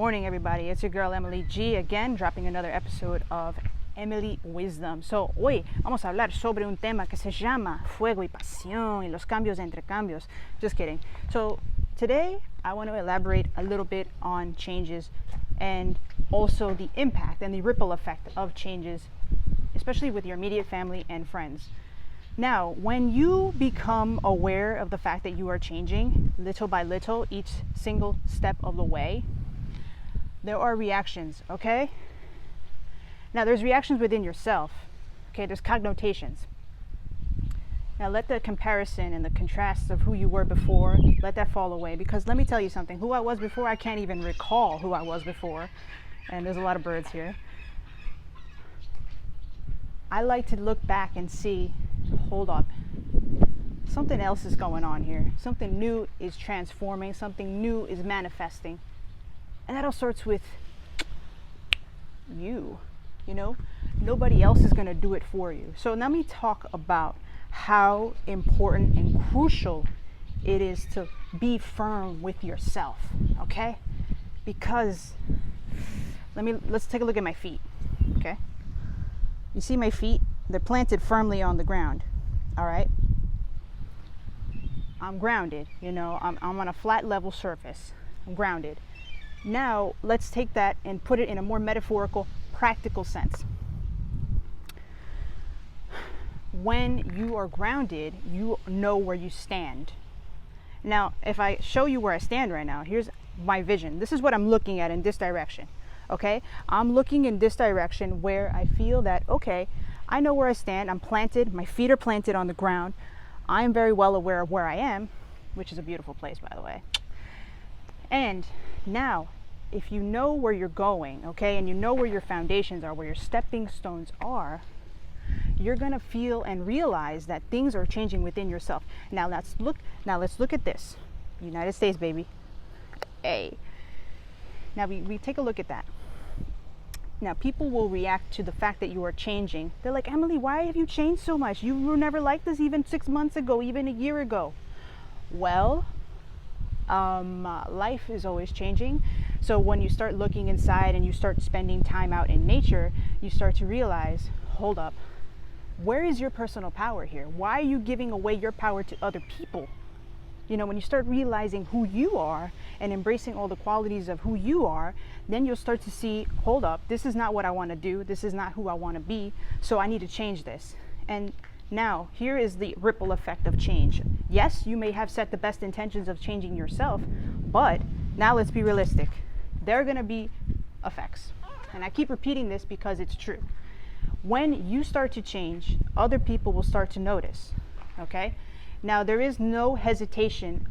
morning, everybody. It's your girl Emeli G again, dropping another episode of Emeli Wisdom. So, hoy vamos a hablar sobre un tema que se llama Fuego y pasión y los cambios entre cambios. Just kidding. So, today I want to elaborate a little bit on changes and also the impact and the ripple effect of changes, especially with your immediate family and friends. Now, when you become aware of the fact that you are changing little by little, each single step of the way, there are reactions, okay? Now, there's reactions within yourself, okay? There's connotations. Now, let the comparison and the contrast of who you were before, let that fall away. Because let me tell you something, who I was before, I can't even recall who I was before. And there's a lot of birds here. I like to look back and see, hold up, something else is going on here. Something new is transforming, something new is manifesting. And that all starts with you know? Nobody else is going to do it for you. So let me talk about how important and crucial it is to be firm with yourself, okay? Because let's take a look at my feet, okay? You see my feet? They're planted firmly on the ground, all right? I'm grounded, I'm on a flat level surface. I'm grounded. Now, let's take that and put it in a more metaphorical, practical sense. When you are grounded, you know where you stand. Now, if I show you where I stand right now, here's my vision. This is what I'm looking at in this direction, okay? I'm looking in this direction where I feel that, okay, I know where I stand. I'm planted. My feet are planted on the ground. I am very well aware of where I am, which is a beautiful place, by the way. And now, if you know where you're going, okay, and you know where your foundations are, where your stepping stones are, you're going to feel and realize that things are changing within yourself. Now let's look at this. United States, baby. Hey. Now we take a look at that. Now, people will react to the fact that you are changing. They're like, Emeli, why have you changed so much? You were never like this even 6 months ago, even a year ago. Well, life is always changing. So when you start looking inside and you start spending time out in nature, you start to realize, hold up, where is your personal power here? Why are you giving away your power to other people? When you start realizing who you are and embracing all the qualities of who you are, then you'll start to see, hold up, this is not what I want to do. This is not who I want to be. So I need to change this. And now, here is the ripple effect of change. Yes, you may have set the best intentions of changing yourself, but now let's be realistic. There are going to be effects. And I keep repeating this because it's true. When you start to change, other people will start to notice, okay? Now, there is no hesitation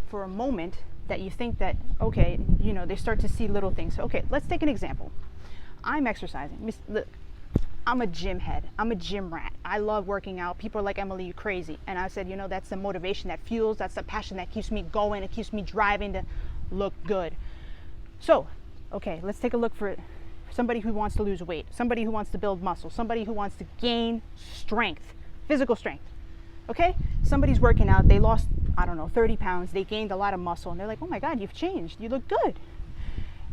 for a moment that you think that, okay, they start to see little things. Okay, let's take an example. I'm exercising. Look, I'm a gym head. I'm a gym rat. I love working out. People are like, Emeli, you crazy. And I said, that's the motivation that fuels, that's the passion that keeps me going. It keeps me driving to look good. So, okay, let's take a look for somebody who wants to lose weight, somebody who wants to build muscle, somebody who wants to gain strength, physical strength. Okay, somebody's working out, they lost, 30 pounds, they gained a lot of muscle, and they're like, oh my God, you've changed, you look good.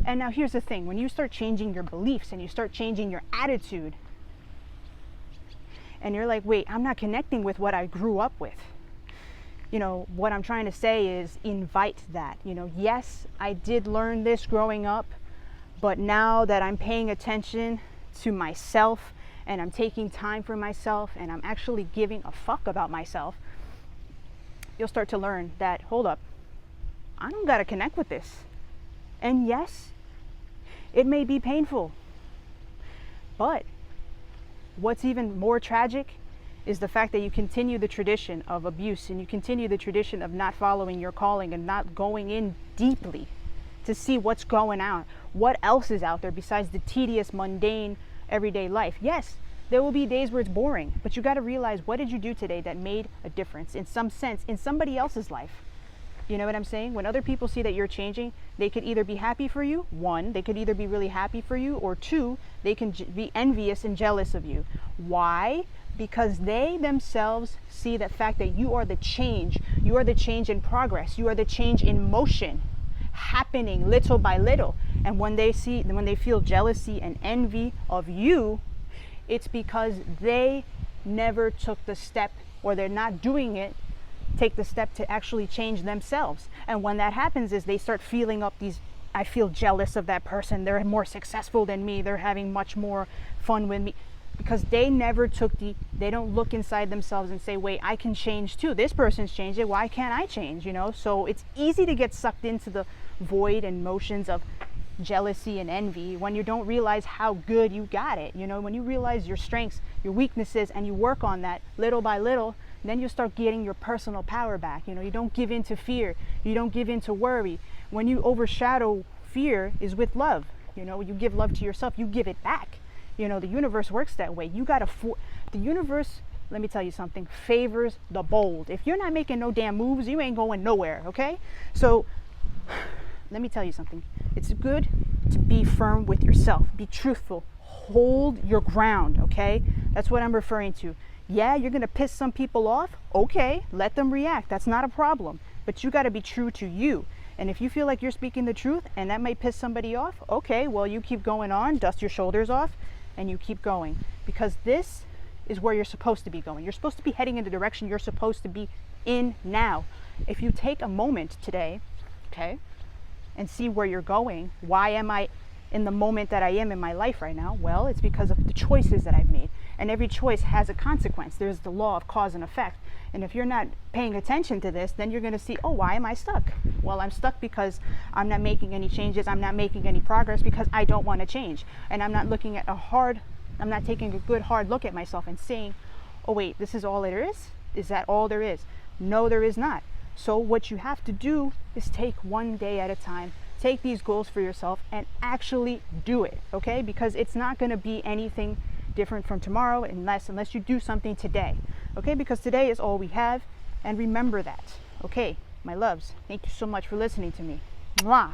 And now here's the thing, when you start changing your beliefs and you start changing your attitude, and you're like, wait, I'm not connecting with what I grew up with. What I'm trying to say is invite that. Yes, I did learn this growing up, but now that I'm paying attention to myself, and I'm taking time for myself, and I'm actually giving a fuck about myself, you'll start to learn that, hold up, I don't gotta connect with this. And yes, it may be painful, but what's even more tragic is the fact that you continue the tradition of abuse, and you continue the tradition of not following your calling and not going in deeply to see what's going on, what else is out there besides the tedious, mundane, everyday life. Yes, there will be days where it's boring, but you got to realize, what did you do today that made a difference in some sense in somebody else's life? You know what I'm saying? When other people see that you're changing, they could either be happy for you. One, they could either be really happy for you, or two, they can be envious and jealous of you. Why? Because they themselves see the fact that you are the change. You are the change in progress. You are the change in motion. happening little by little. And when they feel jealousy and envy of you, it's because they never took the step, or they're not doing it, take the step to actually change themselves. And when that happens is they start feeling up these, I feel jealous of that person, they're more successful than me, they're having much more fun with me, because they never they don't look inside themselves and say, wait, I can change too, this person's changed it, why can't I change? So it's easy to get sucked into the void and motions of jealousy and envy when you don't realize how good you got it. When you realize your strengths, your weaknesses, and you work on that little by little, then you start getting your personal power back. You don't give in to fear, you don't give in to worry. When you overshadow fear is with love. You give love to yourself, you give it back. The universe works that way. The universe, let me tell you something, favors the bold. If you're not making no damn moves, you ain't going nowhere, okay? So let me tell you something. It's good to be firm with yourself. Be truthful. Hold your ground, okay? That's what I'm referring to. Yeah, you're going to piss some people off. Okay, let them react. That's not a problem. But you got to be true to you. And if you feel like you're speaking the truth and that might piss somebody off, okay, well, you keep going on, dust your shoulders off, and you keep going. Because this is where you're supposed to be going. You're supposed to be heading in the direction you're supposed to be in now. If you take a moment today, okay, and see where you're going. Why am I in the moment that I am in my life right now? Well, it's because of the choices that I've made. And every choice has a consequence. There's the law of cause and effect. And if you're not paying attention to this, then you're going to see, oh, why am I stuck? Well, I'm stuck because I'm not making any changes. I'm not making any progress because I don't want to change. And I'm not looking at I'm not taking a good hard look at myself and saying, oh, wait, this is all there is? Is that all there is? No, there is not. So what you have to do is take one day at a time, take these goals for yourself and actually do it, okay? Because it's not going to be anything different from tomorrow unless you do something today, okay? Because today is all we have, and remember that, okay? My loves, thank you so much for listening to me. Mwah.